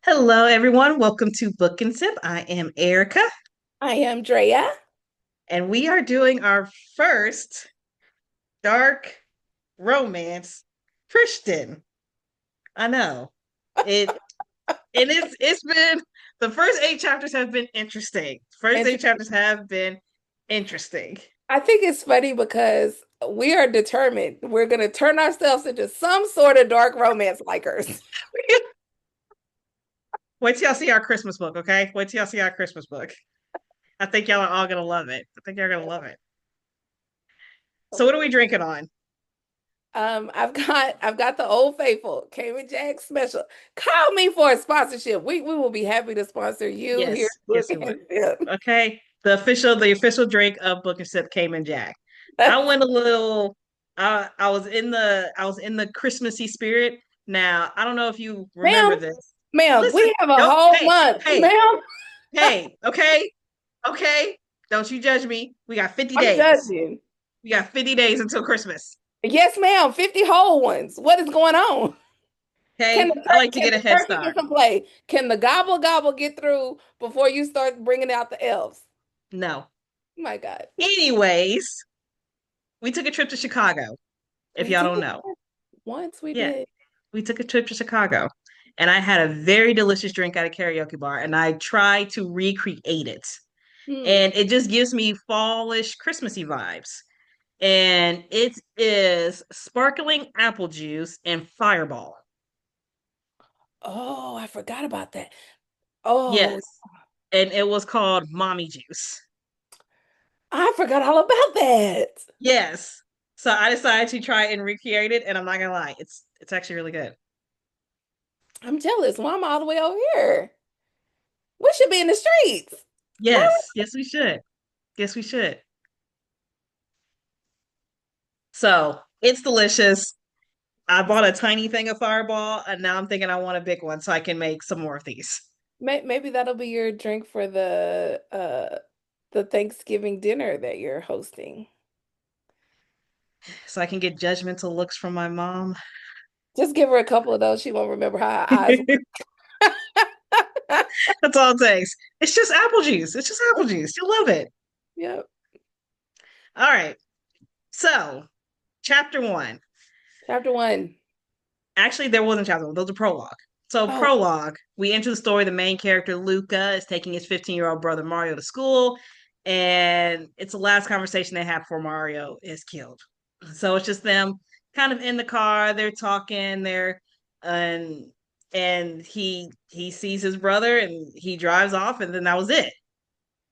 Hello, everyone. Welcome to Book and Sip. I am Erica, I am Drea. and we are doing our first dark romance, Christian. I know it. It's been the first 8 chapters have been interesting. First eight Interesting. chapters have been interesting. I think it's funny because we are determined we're going to turn ourselves into some sort of dark romance likers. Wait till y'all see our Christmas book, okay? Wait till y'all see our Christmas book. I think y'all are all gonna love it. I think y'all are gonna love it. So, what are we drinking on? I've got the Old Faithful Cayman Jack special. Call me for a sponsorship. We will be happy to sponsor you here Yes, at Book yes, we would. and Sip. Okay. The official drink of Book and Sip Cayman Jack. I went a little I was in the Christmassy spirit. Now, I don't know if you remember Ma'am, this. ma'am, Listen, we have a don't whole hey, month. hey, Ma'am, hey, okay, okay. Don't you judge me. We got 50 I'm days. judging. We got 50 days until Christmas. Yes, ma'am, 50 whole ones. What is going on? Can Okay. the I like turkey to can get a the head turkey start. get some play? Can the gobble gobble get through before you start bringing out the elves? No. My God, Anyways, we took a trip to Chicago, if we y'all did. don't know. Once we Yeah. did. We took a trip to Chicago and I had a very delicious drink at a karaoke bar and I tried to recreate it. Hmm. And it just gives me fallish Christmassy vibes. And it is sparkling apple juice and fireball. Oh, I forgot about that. Oh, Yes. And it was called mommy juice. I forgot all about that. Yes. So I decided to try and recreate it and I'm not gonna lie, it's actually really good. I'm jealous. Why am I all the way over here? We should be in the streets. Why? Yes, yes we should. Yes we should. So it's delicious. I bought a tiny thing of Fireball, and now I'm thinking I want a big one so I can make some more of these. Maybe that'll be your drink for the Thanksgiving dinner that you're hosting. So I can get judgmental looks from my mom. Just give her a couple of those. She won't remember how her eyes work. That's all it takes. It's just apple juice. It's just apple juice. You'll love it. Yep. All right. So, chapter one. Chapter one. Actually, there wasn't chapter one. Those are prologue. So, Oh, prologue, we enter the story. The main character, Luca, is taking his 15-year-old brother Mario to school. And it's the last conversation they have before Mario is killed. So it's just them kind of in the car. They're talking. And and he sees his brother and he drives off, and then that was it.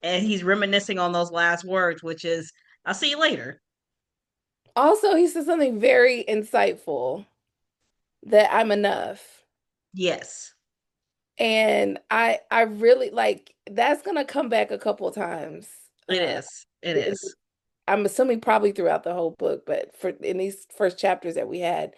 And he's reminiscing on those last words, which is, "I'll see you later." also, he said something very insightful that I'm enough. Yes, And I really like that's gonna come back a couple of times. it Uh, is. It it- is. I'm assuming probably throughout the whole book, but for in these first chapters that we had,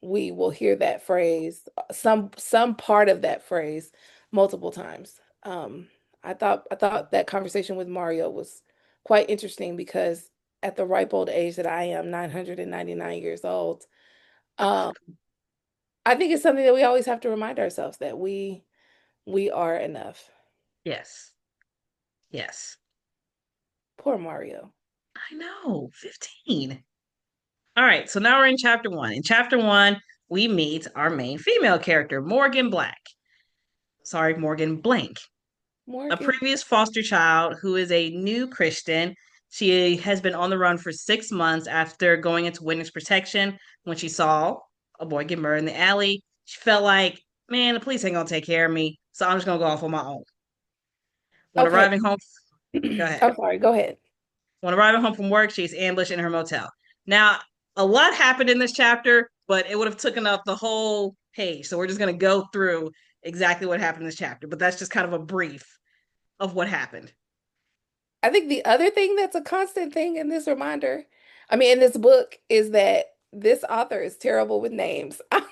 we will hear that phrase, some part of that phrase multiple times. I thought that conversation with Mario was quite interesting because at the ripe old age that I am, 999 years old, um, I think it's something that we always have to remind ourselves that we are enough. Yes. Yes. Poor Mario. I know. 15. All right. So now we're in chapter one. In chapter one, we meet our main female character, Morgan Black. Sorry, Morgan Blank, a Morgan. previous foster child who is a new Christian. She has been on the run for 6 months after going into witness protection when she saw a boy get murdered in the alley. She felt like, man, the police ain't gonna take care of me, so I'm just gonna go off on my own. When Okay. arriving home, go ahead. I'm sorry. Go ahead. When arriving home from work, she's ambushed in her motel. Now, a lot happened in this chapter, but it would have taken up the whole page. So we're just gonna go through exactly what happened in this chapter. But that's just kind of a brief of what happened. I think the other thing that's a constant thing in this reminder, I mean, in this book, is that this author is terrible with names. I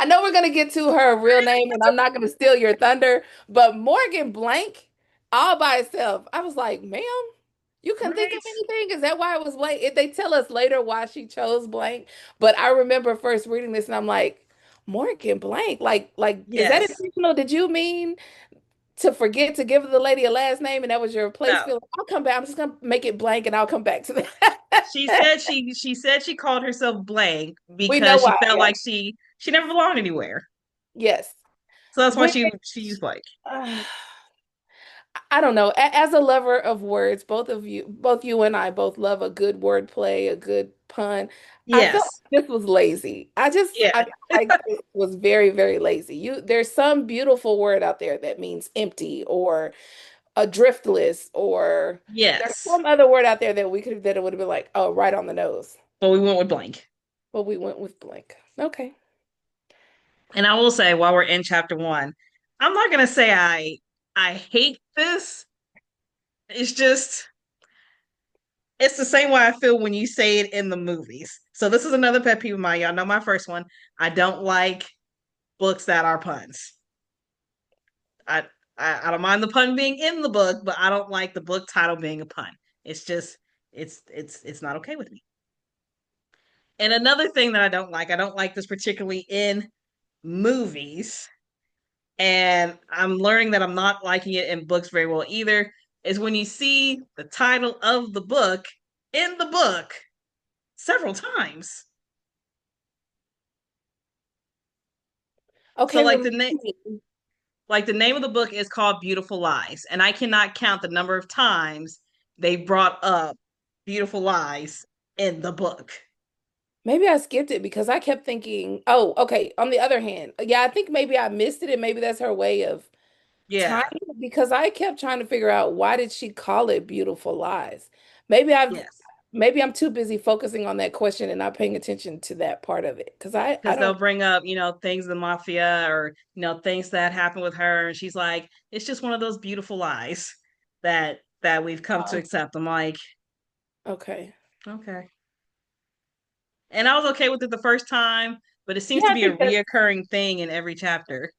know we're going to get to her real name and I'm not going to steal your thunder, but Morgan Blank, all by itself, I was like, ma'am, you couldn't think of Right? anything? Is that why it was blank? They tell us later why she chose blank, but I remember first reading this and I'm like, Morgan blank. Like, is that Yes. intentional? Did you mean to forget to give the lady a last name and that was your place No. feeling? I'll come back. I'm just gonna make it blank and I'll come back to that. She said she called herself blank We know because she why, felt yeah. like she never belonged anywhere. Yes. So that's why Which she used blank. uh, I don't know. As a lover of words, both you and I both love a good wordplay, a good pun. I felt Yes. like this was lazy. Yeah. I felt like this was very, very lazy. There's some beautiful word out there that means empty or driftless, or there's Yes. some other word out there that we could that it would have been like, oh, right on the nose. But we went with blank. But we went with blank. Okay. And I will say, while we're in chapter one, I'm not gonna say I hate this. It's just it's the same way I feel when you say it in the movies. So this is another pet peeve of mine. Y'all know my first one. I don't like books that are puns. I, I don't mind the pun being in the book, but I don't like the book title being a pun. It's just it's not okay with me. And another thing that I don't like this particularly in movies, and I'm learning that I'm not liking it in books very well either, is when you see the title of the book in the book several times. So Okay, like the name of the book is called Beautiful Lies, and I cannot count the number of times they brought up Beautiful Lies in the book. maybe I skipped it because I kept thinking, oh, okay. On the other hand, yeah, I think maybe I missed it, and maybe that's her way of time, Yeah. because I kept trying to figure out why did she call it Beautiful Lies? Maybe I've Yes. maybe I'm too busy focusing on that question and not paying attention to that part of it. Because I Because they'll don't bring up, things in the mafia or, things that happened with her. And she's like, it's just one of those beautiful lies that we've come to oh, accept. I'm like, okay. okay. And I was okay with it the first time, but it seems Yeah, to I be a think that's reoccurring thing in every chapter.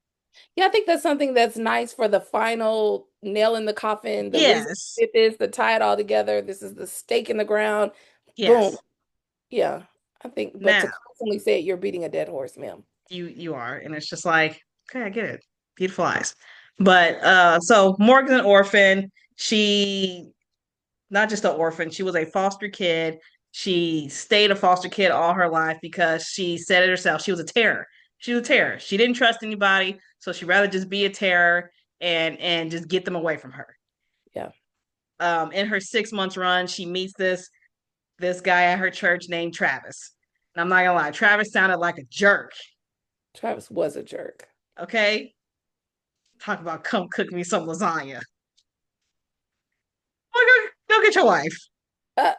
yeah, I think that's something that's nice for the final nail in the coffin. The reason Yes. it is to tie it all together. This is the stake in the ground. Boom. Yes. Yeah, I think, but to Now constantly say it, you're beating a dead horse, ma'am. you are. And it's just like, okay, I get it. Beautiful eyes. But so Morgan's an orphan. She not just an orphan, she was a foster kid. She stayed a foster kid all her life because she said it herself. She was a terror. She was a terror. She didn't trust anybody, so she'd rather just be a terror and just get them away from her. Yeah, In her 6 months run, she meets this guy at her church named Travis. And I'm not gonna lie, Travis sounded like a jerk. Travis was a jerk. Okay, talk about come cook me some lasagna. Well, go get your wife,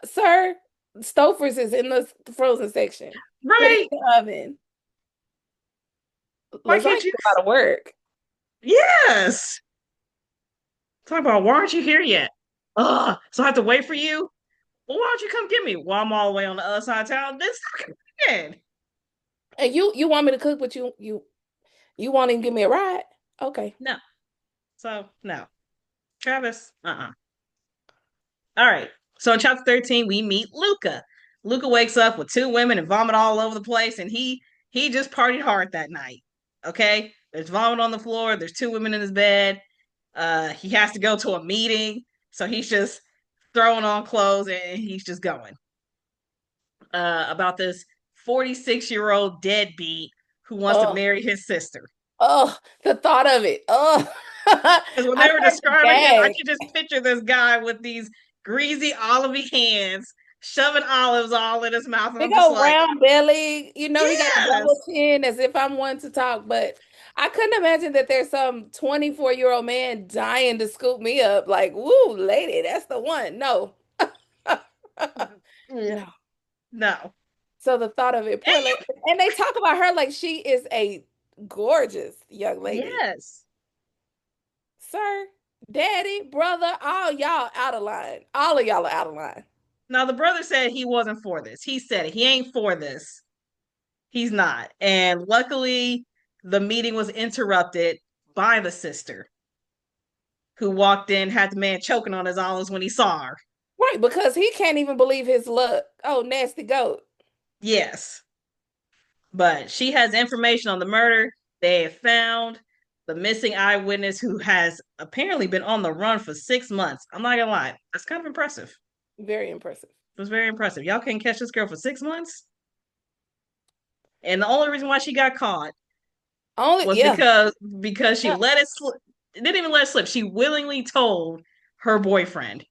Sir, Stouffer's is in the frozen section. Put it right? in the oven. Why Lasagna can't is you? a lot of work. Yes. Talk about why aren't you here yet? So I have to wait for you. Well, why don't you come get me? Well, I'm all the way on the other side of town. This again. And you want me to cook, but you won't even give me a ride? Okay. No. So no. Travis. All right. So in chapter 13, we meet Luca. Luca wakes up with two women and vomit all over the place, and he just partied hard that night. Okay? There's vomit on the floor, there's two women in his bed. He has to go to a meeting, so he's just throwing on clothes and he's just going. About this 46-year-old deadbeat who wants to Oh, marry his sister. oh, the thought of it. Oh, Because when I they were started to describing him, I gag. could just picture this guy with these greasy, olivey hands shoving olives all in his mouth. And Big I'm just old like, round belly. You know, he got a double yes, chin as if I'm one to talk, but I couldn't imagine that there's some 24-year-old man dying to scoop me up. Like, woo, lady, that's the one. No. yeah, No. no. So the thought of it, poor lady. And they talk about her like she is a gorgeous young lady. Yes. Sir, daddy, brother, all y'all out of line. All of y'all are out of line. Now, the brother said he wasn't for this. He said it. He ain't for this. He's not. And luckily, the meeting was interrupted by the sister who walked in, had the man choking on his olives when he saw her. Right, because he can't even believe his luck. Oh, nasty goat. Yes. But she has information on the murder. They have found the missing eyewitness who has apparently been on the run for 6 months. I'm not gonna lie, that's kind of impressive. Very impressive. It was very impressive. Y'all can't catch this girl for 6 months, and the only reason why she got caught Only, was yeah. because she Yeah. let it slip. Didn't even let it slip. She willingly told her boyfriend,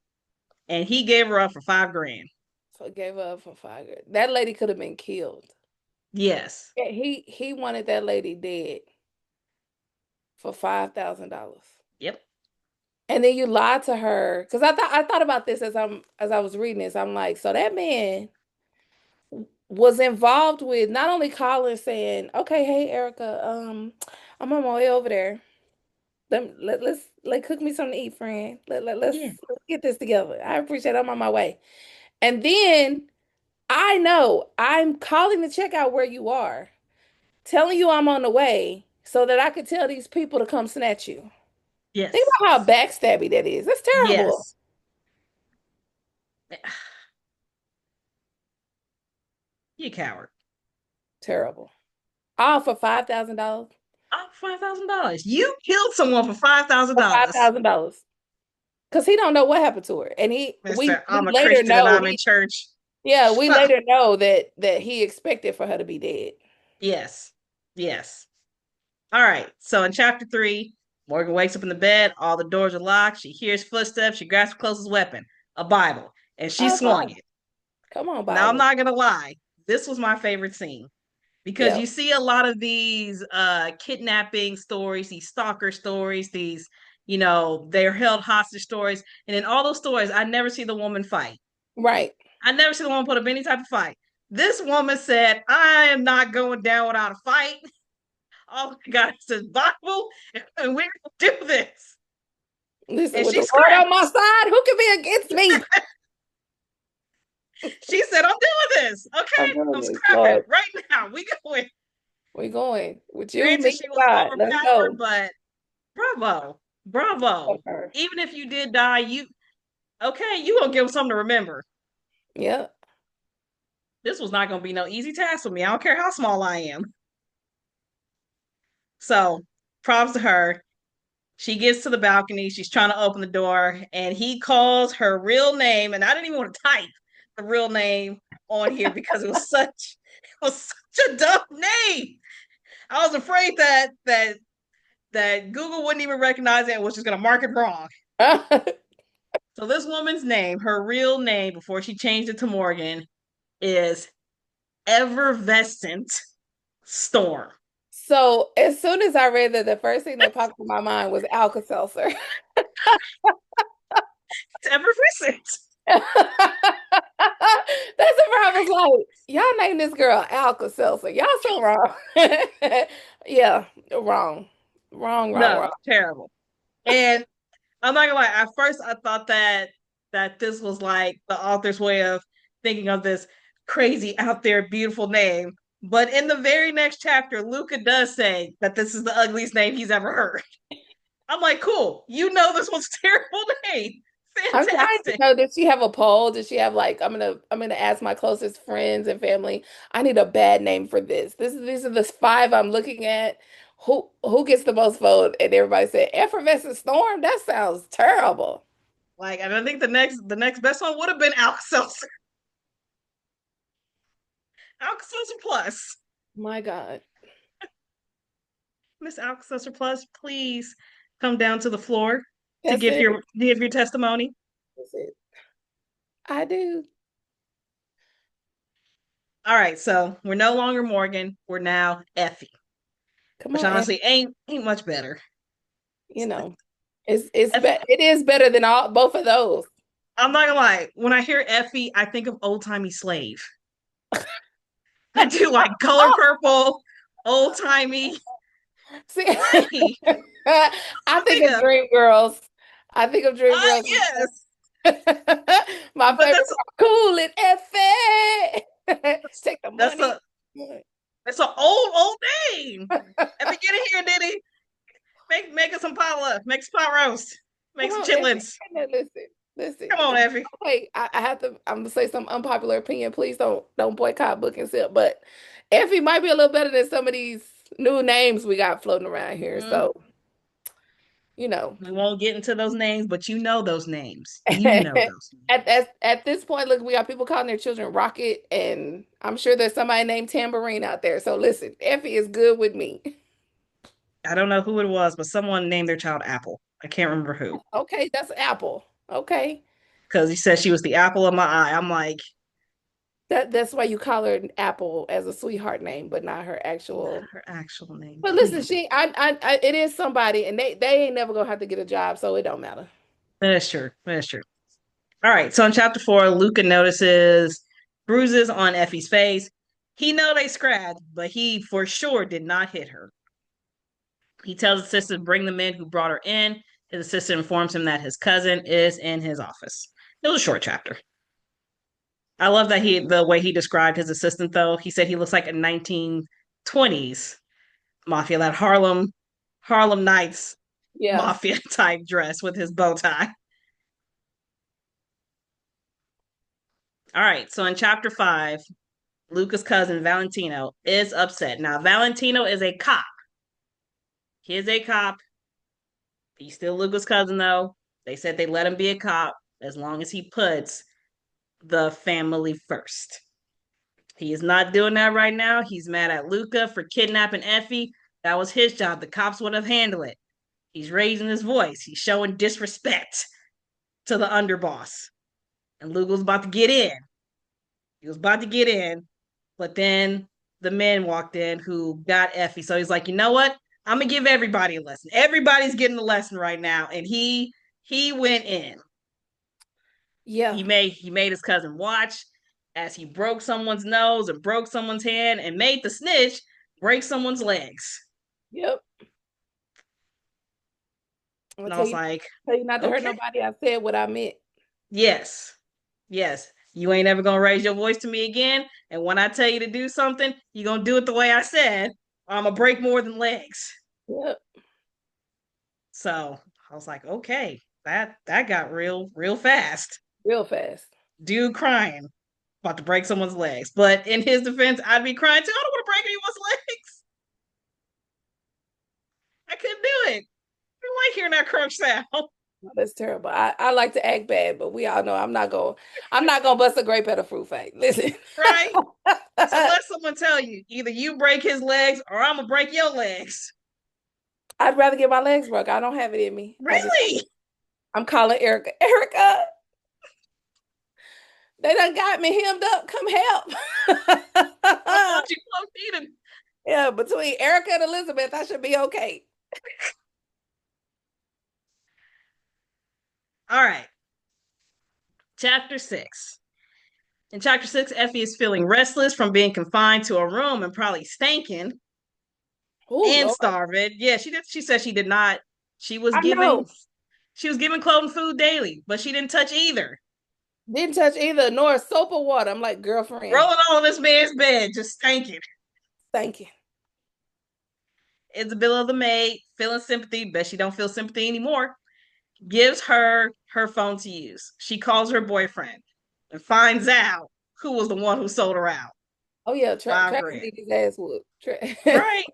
and he gave her up for $5,000. So it gave up for 5 grand. That lady could have been killed. Yes. Yeah, he wanted that lady dead for $5,000. Yep. And then you lied to her because I thought about this as I was reading this. I'm like, so that man was involved with not only calling saying, okay, hey Erica, I'm on my way over there. Let's like cook me something to eat, friend. Yeah. Let's get this together. I appreciate it. I'm on my way. And then I know I'm calling to check out where you are, telling you I'm on the way so that I could tell these people to come snatch you. Think Yes. about how backstabby that is. That's terrible. Yes. You coward. Terrible. All for $5,000. Oh, $5,000. You killed someone for five thousand For five dollars, thousand dollars. Because he don't know what happened to her. And Mister. we I'm a later Christian and know I'm in church. we later know that he expected for her to be dead. Yes. Yes. All right. So in chapter 3, Morgan wakes up in the bed. All the doors are locked. She hears footsteps. She grabs her closest weapon, a Bible, and she Oh, swung Bible. it. Come on, Now, I'm Bible. not going to lie. This was my favorite scene because Yeah. you see a lot of these kidnapping stories, these stalker stories, these, they're held hostage stories. And in all those stories, I never see the woman fight. Right. I never see the woman put up any type of fight. This woman said, I am not going down without a fight. All I got is this Bible, and we're going to do this. Listen, And with she the Lord on my scrapped. side, who can be against me? She said, I'm doing this. I'm Okay, doing I'm this, scrapping Lord. right now. We going. We going with you, Granted, me, she and was God. Let's overpowered, go. but bravo. Love Bravo. her. Even if you did die, you gonna give them something to remember. Yeah. This was not gonna be no easy task for me. I don't care how small I am. So props to her. She gets to the balcony. She's trying to open the door, and he calls her real name. And I didn't even want to type the real name on here because it was such a dumb name. I was afraid that Google wouldn't even recognize it and was just gonna mark it wrong. So this woman's name, her real name, before she changed it to Morgan, is Evervescent Storm. So as soon as I read that, the first thing that popped in my mind was Alka-Seltzer. It's Evervescent. That's the part I was like, y'all named this girl Alka-Seltzer. Y'all so wrong. Yeah, wrong. Wrong, wrong, No, wrong. terrible. And I'm not gonna lie. At first, I thought that this was like the author's way of thinking of this crazy, out there, beautiful name. But in the very next chapter, Luca does say that this is the ugliest name he's ever heard. I'm like, cool. You know this was a terrible name. I'm trying to Fantastic. know, does she have a poll? Does she have like I'm gonna ask my closest friends and family. I need a bad name for this. These are the five I'm looking at. Who gets the most vote? And everybody said Effervescent Storm. That sounds terrible. Like, and I think the next best one would have been Alka-Seltzer. Alka-Seltzer Plus. My God. Miss Alka-Seltzer Plus, please come down to the floor to That's give it. your testimony. That's it. I do. All right, so we're no longer Morgan. We're now Effie, Come which on, honestly ain't much better. you know, Effie, it is better than all both of those. I'm not gonna lie. When I hear Effie, I think of old timey slave. I do like color purple, old timey. See, Why? I I think think of of Dream Girls. I think of Dream Girls. yes, My but favorite part, cool it, Effie. Take the that's money. a that's an old name. Effie, get in here, Diddy. Make us some potluck. Make some pot roast. Come Make some on, Effie. chitlins. Listen. Come on, Effie. Wait, I have to. I'm gonna say some unpopular opinion. Please don't boycott Book and Sip. But Effie might be a little better than some of these new names we got floating around here. Mm, So, you know. we won't get into those names, but you know those names. You know those names. At this point, look, we got people calling their children Rocket, and I'm sure there's somebody named Tambourine out there. So listen, Effie is good with me. I don't know who it was, but someone named their child Apple. I can't remember who. Okay, that's Apple. Okay. Because he said she was the apple of my eye. I'm like, That's why you call her Apple as a sweetheart name, but not her not actual. her actual name, But listen, please. it is somebody, and they ain't never gonna have to get a job, so it don't matter. That is true. That is true. All right. So in chapter 4, Luca notices bruises on Effie's face. He know they scratched, but he for sure did not hit her. He tells his assistant to bring the men who brought her in. His assistant informs him that his cousin is in his office. It was a short chapter. I love that the way he described his assistant though. He said he looks like a 1920s mafia, that Harlem Nights Yeah. mafia type dress with his bow tie. All right, so in chapter 5, Luca's cousin Valentino is upset. Now, Valentino is a cop. He is a cop. He's still Luca's cousin, though. They said they let him be a cop as long as he puts the family first. He is not doing that right now. He's mad at Luca for kidnapping Effie. That was his job. The cops would have handled it. He's raising his voice. He's showing disrespect to the underboss. And Luca was about to get in. He was about to get in, but then the men walked in who got Effie. So he's like, you know what? I'm gonna give everybody a lesson. Everybody's getting a lesson right now. And he went in. Yeah. He made his cousin watch as he broke someone's nose and broke someone's hand and made the snitch break someone's legs. Yep. I'm And gonna I was like, tell you not to hurt okay, nobody. I said what I meant. yes, yes. You ain't ever gonna raise your voice to me again. And when I tell you to do something, you're gonna do it the way I said, or I'm gonna break more than legs. Yep. So I was like, okay, that got real fast. Real fast. Dude crying, about to break someone's legs. But in his defense, I'd be crying too. I don't want to break anyone's legs. I couldn't do it. I don't like hearing that crunch sound. No, that's terrible. I like to act bad, but we all know I'm not gonna bust a grape at a fruit fight. Listen. Right? So let someone tell you, either you break his legs or I'm gonna break your legs. I'd rather get my legs broke. I don't have it in me. Really? I'm calling Erica. Erica, they done got me hemmed up. Come help. I thought you loved eating. Yeah, between Erica and Elizabeth, I should be okay. All right. Chapter 6. In chapter 6, Effie is feeling restless from being confined to a room and probably stinking Oh and Lord. starving. Yeah, she did. She said she did not. She was I know. giving. She was giving clothes and food daily, but she didn't touch either. Didn't touch either, nor soap or water. I'm like, girlfriend, Rolling on this man's bed, just stinking. thank you. Isabella, the maid, feeling sympathy, but she don't feel sympathy anymore, gives her phone to use. She calls her boyfriend and finds out who was the one who sold her out. Oh yeah, Five Travis grand. need his ass whooped. Right?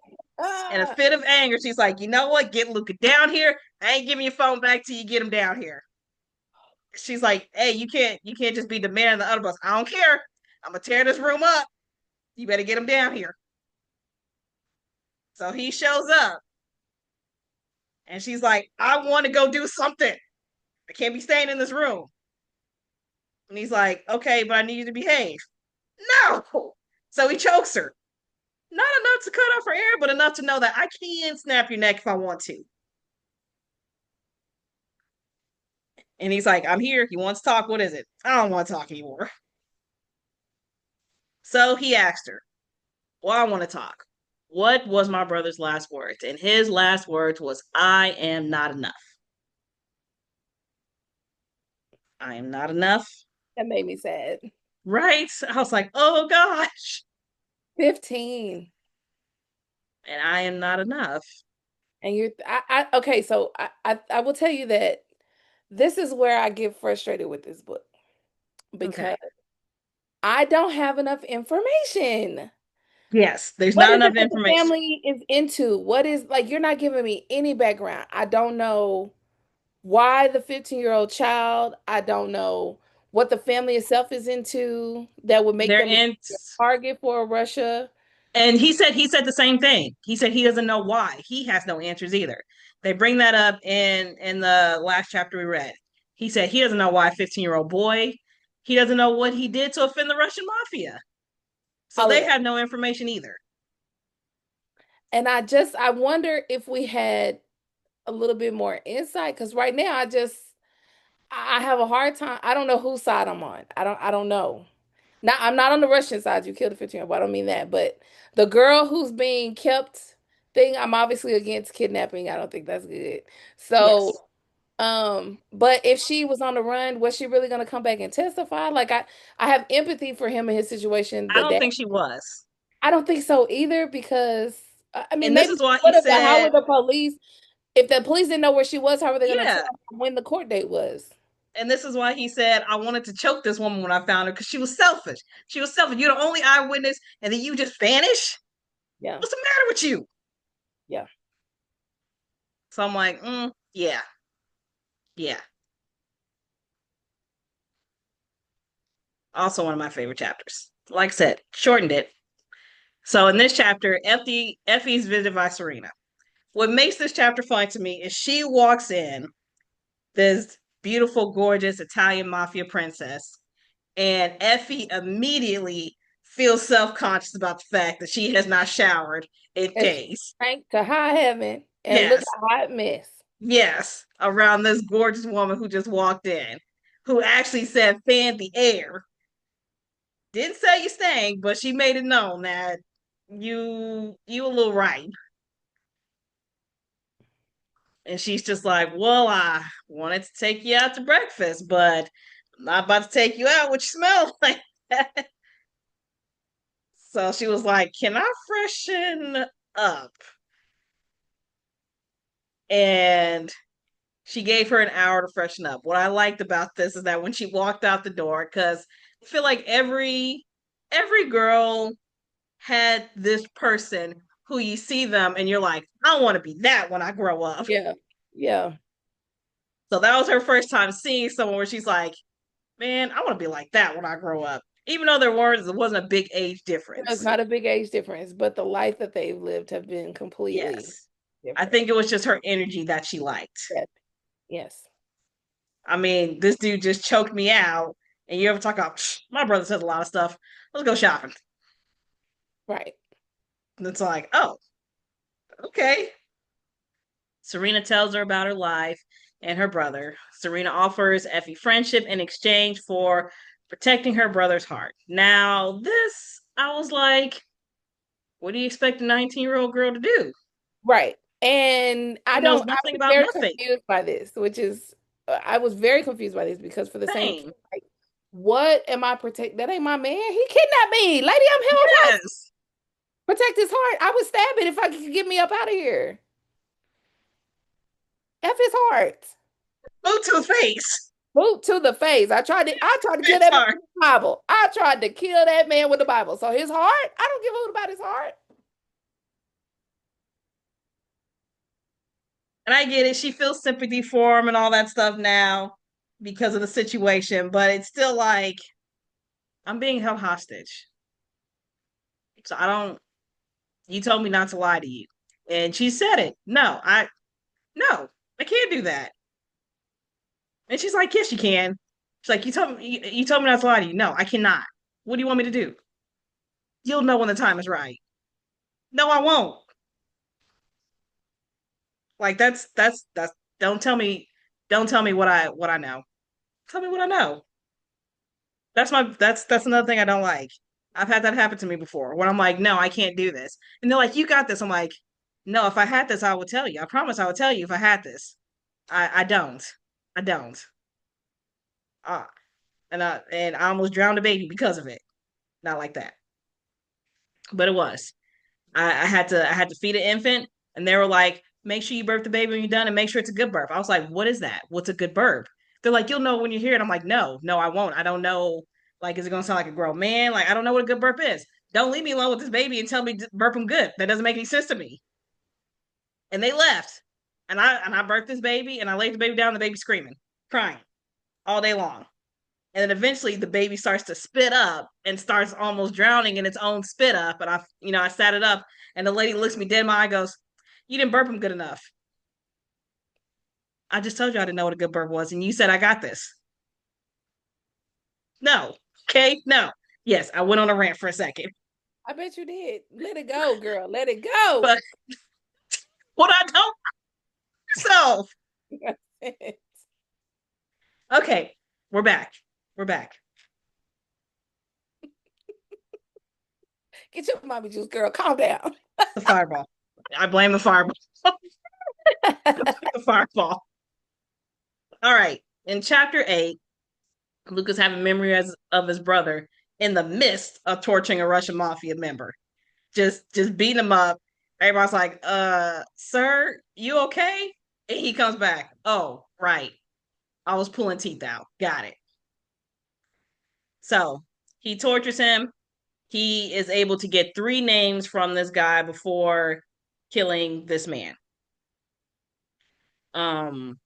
In a Ah, fit of anger, she's like, you know what? Get Luca down here. I ain't giving your phone back till you get him down here. She's like, hey, you can't just be demanding the other bus. I don't care. I'm gonna tear this room up. You better get him down here. So he shows up and she's like, I want to go do something. I can't be staying in this room. And he's like, okay, but I need you to behave. No. So he chokes her. Not enough to cut off her air, but enough to know that I can snap your neck if I want to. And he's like, I'm here. He wants to talk. What is it? I don't want to talk anymore. So he asked her, well, I want to talk. What was my brother's last words? And his last words was, I am not enough. I am not enough. that made me sad. Right? I was like, oh gosh. 15. And I am not enough. And okay, so I will tell you that this is where I get frustrated with this book Okay. because I don't have enough information. Yes, there's What not is enough it that the information. family is into? What is like you're not giving me any background. I don't know why the 15-year-old child, I don't know what the family itself is into that would make They're them in, a target for Russia. and he said the same thing. He said he doesn't know why. He has no answers either. They bring that up in the last chapter we read. He said he doesn't know why a 15-year-old boy. He doesn't know what he did to offend the Russian mafia. So All of they that. have no information either. And I wonder if we had a little bit more insight because right now I have a hard time. I don't know whose side I'm on. I don't know. Not I'm not on the Russian side. You killed a 15-year-old. I don't mean that, but the girl who's being kept thing, I'm obviously against kidnapping. I don't think that's good. So, Yes. but if she was on the run, was she really gonna come back and testify? Like I have empathy for him in his situation. I The don't dad, think she was. I don't think so either because I mean And this maybe is why what he if, but how said, were the police? If the police didn't know where she was, how were they gonna yeah. tell when the court date was? And this is why he said, I wanted to choke this woman when I found her because she was selfish. She was selfish. You're the only eyewitness, and then you just vanish? Yeah, What's the matter with you? yeah. So I'm like, yeah, yeah. Also one of my favorite chapters. Like I said, shortened it. So in this chapter, Effie's visited by Serena. What makes this chapter fun to me is she walks in, this beautiful, gorgeous Italian mafia princess, and Effie immediately feels self-conscious about the fact that she has not showered in And she days. sank to high heaven and look Yes, a hot mess. yes, around this gorgeous woman who just walked in, who actually said fan the air. Didn't say you stank, but she made it known that you a little right. And she's just like, well, I wanted to take you out to breakfast, but I'm not about to take you out what you smell like. So she was like, can I freshen up? And she gave her an hour to freshen up. What I liked about this is that when she walked out the door, because I feel like every girl had this person who you see them and you're like, I want to be that when I grow up. Yeah, yeah. So that was her first time seeing someone where she's like, man, I want to be like that when I grow up. Even though there wasn't a big age It's difference. not a big age difference, but the life that they've lived have been completely Yes. I different. think it was just her energy that she liked. Yes, yes, I mean, this dude just choked me out. And you ever talk about, my brother says a lot of stuff. Let's go shopping. right. And it's like, oh, okay. Serena tells her about her life and her brother. Serena offers Effie friendship in exchange for protecting her brother's heart. Now, this, I was like, what do you expect a 19-year-old girl to do? Right. And Who knows I nothing was about very nothing? confused by this, which is, I was very confused by this because for the same, Same. like, what am I protect? That ain't my man. He kidnapped me. Lady, I'm held hostage. Yes. Protect his heart. I would stab it if I could get me up out of here. F his heart. Boot to the face. Boot to the face. I tried to kill It's that man hard. with the Bible. I tried to kill that man with the Bible. So his heart, I don't give a hoot about his heart. And I get it. She feels sympathy for him and all that stuff now because of the situation, but it's still like I'm being held hostage. So I don't you told me not to lie to you. And she said it. No, I can't do that. And she's like, yes, you can. She's like, you told me not to lie to you. No, I cannot. What do you want me to do? You'll know when the time is right. No, I won't. Like that's don't tell me what I know. Tell me what I know. That's another thing I don't like. I've had that happen to me before when I'm like, no, I can't do this. And they're like, you got this. I'm like, no, if I had this, I would tell you. I promise I would tell you if I had this. I don't. I don't. Uh, and I almost drowned a baby because of it. Not like that. But it was. I had to feed an infant and they were like, make sure you birth the baby when you're done and make sure it's a good birth. I was like, what is that? What's a good birth? They're like, you'll know when you hear it. I'm like, no, I won't. I don't know. Like, is it gonna sound like a grown man? Like, I don't know what a good burp is. Don't leave me alone with this baby and tell me to burp him good. That doesn't make any sense to me. And they left. And I birthed this baby and I laid the baby down, the baby screaming, crying all day long. And then eventually the baby starts to spit up and starts almost drowning in its own spit up. And I sat it up and the lady looks me dead in my eye, goes, "You didn't burp him good enough. I just told you I didn't know what a good burp was, and you said I got this." No. Okay. No. Yes, I went on a rant for a second. I bet you did. Let it go, girl. Let it go. But what I don't so okay, we're back. We're back. Get your mommy juice, girl. Calm down. The fireball. I blame the fireball. The fireball. All right. In chapter 8, Luca's having memories of his brother in the midst of torturing a Russian mafia member. Just beating him up. Everybody's like, sir, you okay? And he comes back. Oh, right. I was pulling teeth out. Got it. So he tortures him. He is able to get 3 names from this guy before killing this man. Um,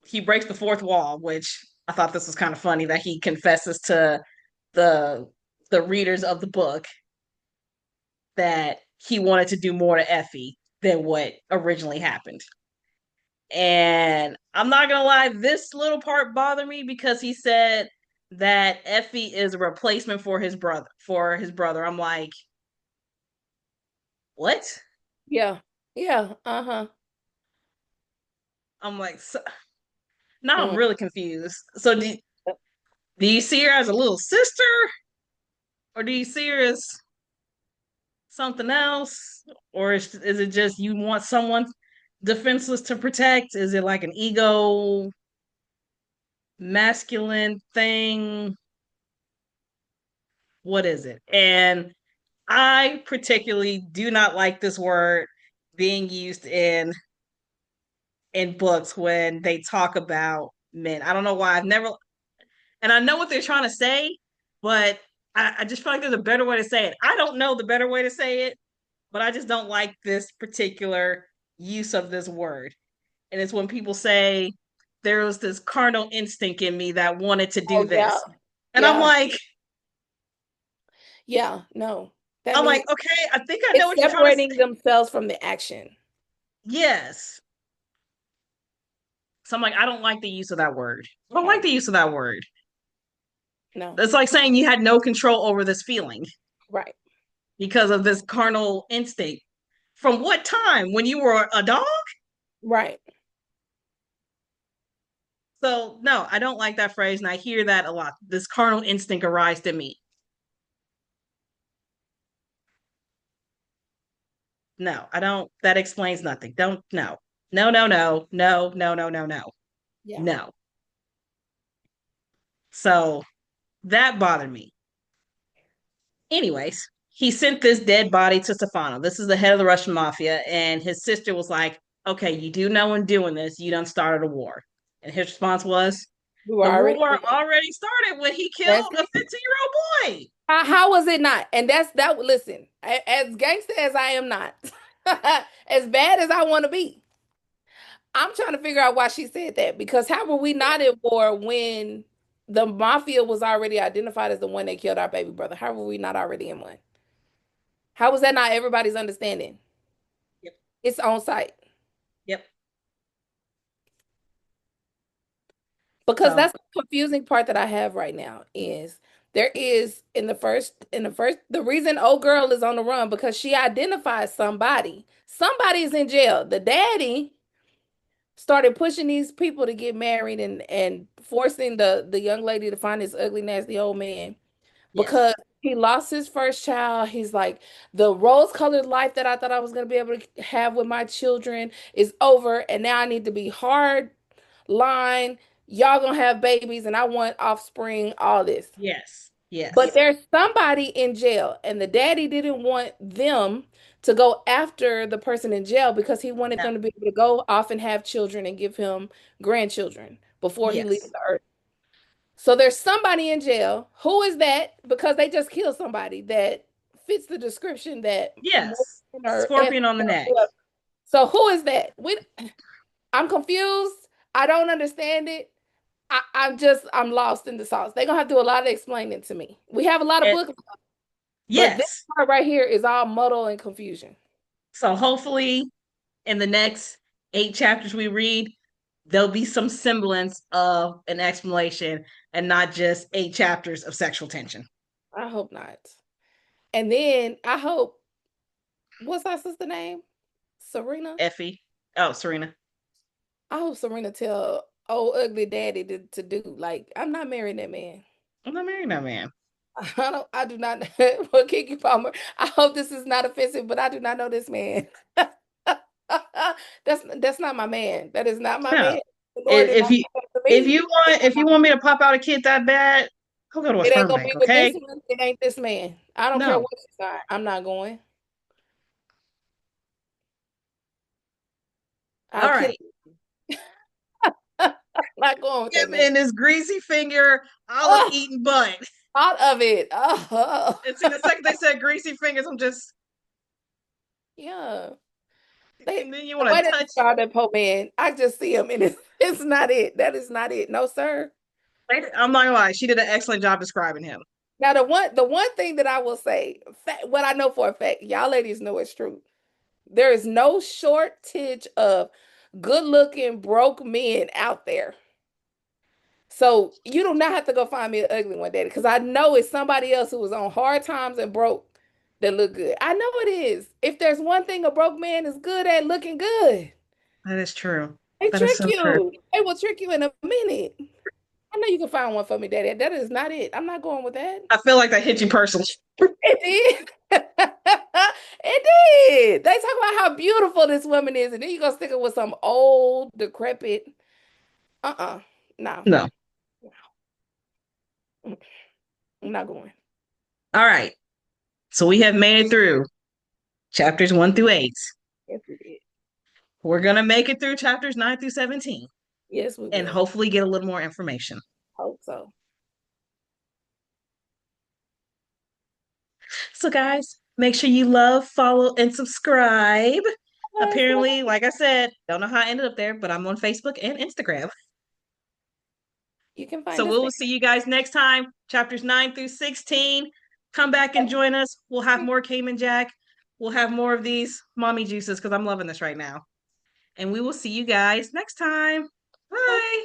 he breaks the fourth wall, which I thought this was kind of funny that he confesses to the the readers of the book that he wanted to do more to Effie than what originally happened. And I'm not gonna lie, this little part bothered me because he said that Effie is a replacement for his brother. I'm like, what? Yeah. Yeah. Uh-huh. I'm like, so, now I'm Mm. really confused. So do you see her as a little sister, or do you see her as something else, or is it just you want someone defenseless to protect? Is it like an ego masculine thing? What is it? And I particularly do not like this word being used in books when they talk about men. I don't know why. I've never, and I know what they're trying to say, but I just feel like there's a better way to say it. I don't know the better way to say it, but I just don't like this particular use of this word. And it's when people say there was this carnal instinct in me that wanted to do Oh yeah. this. And I'm Yeah. like, Yeah. No. That means okay, I think I know it's what you're trying to separating say. themselves from the action. Yes. So I'm like, I don't like the use of that word. I don't like No. the use of that word. No. It's like saying you had no control over this feeling Right. because of this carnal instinct. From what time? When you were a dog? Right. So no, I don't like that phrase, and I hear that a lot. This carnal instinct arise to me. No, I don't. That explains nothing. Don't. No. No. No. No. No. No. No. No. No. Yeah. No. So that bothered me. Anyways, he sent this dead body to Stefano. This is the head of the Russian mafia, and his sister was like, "Okay, you do know in doing this, you done started a war." And his response was, We were "The already war already started when he that's killed a it. 15-year-old boy." How was it not? And that's that. Listen, as gangster as I am not, as bad as I want to be, I'm trying to figure out why she said that. Because how were we not at war when the mafia was already identified as the one that killed our baby brother? How were we not already in one? How was that not everybody's understanding? Yep. It's on site. Yep. Because So that's the confusing part that I have right now is there is in the first the reason old girl is on the run because she identifies somebody. Somebody is in jail. The daddy started pushing these people to get married and forcing the young lady to find this ugly nasty old man yes, because he lost his first child. He's like, the rose-colored life that I thought I was going to be able to have with my children is over, and now I need to be hard line. Y'all gonna have babies, and I want offspring, all this. yes, But yes. there's somebody in jail, and the daddy didn't want them to go after the person in jail because he wanted No. them to be able to go off and have children and give him grandchildren before he leaves Yes. the earth. So there's somebody in jail. Who is that? Because they just killed somebody that fits the description that Yes. Morgan or Effie Scorpion on the or neck. whoever. So who is that? I'm confused. I don't understand it. I'm lost in the sauce. They're gonna have to do a lot of explaining to me. We have a lot of And books, but this yes. part right here is all muddle and confusion. So hopefully in the next 8 chapters we read, there'll be some semblance of an explanation and not just 8 chapters of sexual tension. I hope not. And then I hope, what's our sister name? Serena? Effie. Oh, Serena. I hope Serena tell old ugly daddy to do. Like, I'm not marrying that man. I'm not marrying that man. I do not well, Kiki Palmer. I hope this is not offensive, but I do not know this man. That's not my man. That is not my No. man. The Lord did If not you give that to if me. you want if you want me to pop out a kid that bad, I'll go to a It ain't sperm gonna bank, be with this okay? one. It ain't this man. I don't care No. what you sign. I'm not going. I'll All kill right. you. I'm not going with that Him man. and his greasy finger, olive Oh, eating butt. out of it. Oh, And see, the second they said greasy fingers, I'm just, yeah. and then you The want way to they touch. describe that poor man, I just see him and it's not it. That is not it. No, sir. I'm not gonna lie, she did an excellent job describing him. Now the one thing that I will say, what I know for a fact, y'all ladies know it's true. There is no shortage of good-looking broke men out there. So you do not have to go find me an ugly one, daddy, because I know it's somebody else who was on hard times and broke that look good. I know it is. If there's one thing a broke man is good at, looking good. That is true. They That is trick so true. you. They will trick you in a minute. I know you can find one for me, daddy. That is not it. I'm not going with that. I feel like that hit you personally. It did. It did. They talk about how beautiful this woman is, and then you gonna stick it with some old, decrepit. No. No. I'm not going. All right. So we have made it through chapters 1 through 8. Yes, we did. We're gonna make it through chapters 9 through 17 Yes, we and will. hopefully get a little more information. Hope so. So, guys, make sure you love, follow, and subscribe. Yes, Apparently, like I said, don't know how I ended up there, but I'm on Facebook and Instagram. you can So find we us will see you guys next time. Chapters 9 through 16. Come back and join us. We'll have there. more Cayman Jack. We'll have more of these mommy juices because I'm loving this right now. And we will see you guys next time. Bye.